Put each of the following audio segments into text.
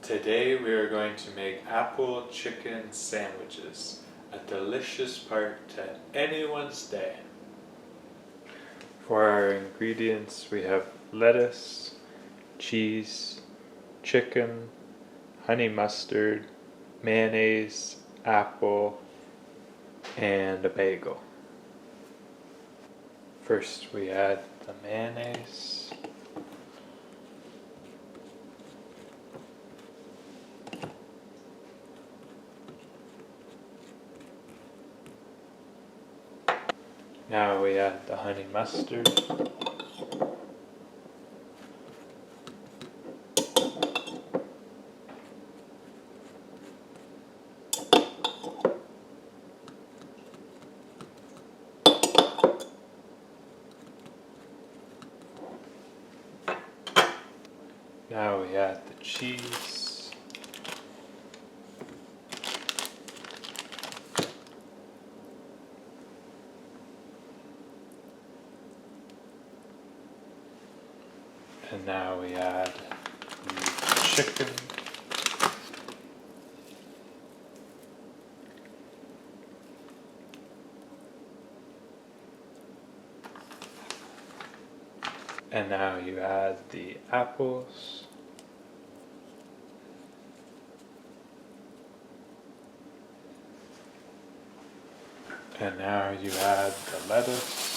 Today we are going to make apple chicken sandwiches, a delicious part to anyone's day. For our ingredients we have lettuce, cheese, chicken, honey mustard, mayonnaise, apple, and a bagel. First we add the mayonnaise. Now we add the honey mustard. Now we add the cheese. And now we add the chicken. And now you add the apples. And now you add the lettuce.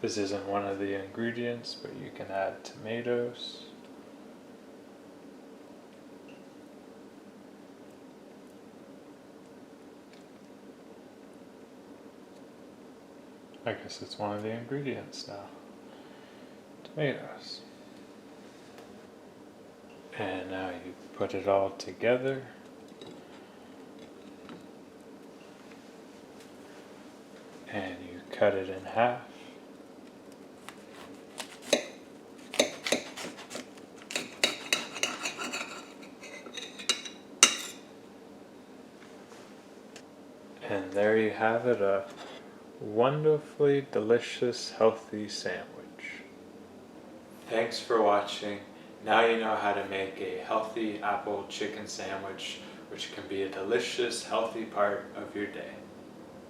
This isn't one of the ingredients, but you can add tomatoes. I guess it's one of the ingredients now. Tomatoes. And now you put it all together. And you cut it in half. And there you have it, a wonderfully delicious, healthy sandwich. Thanks for watching. Now you know how to make a healthy apple chicken sandwich, which can be a delicious, healthy part of your day.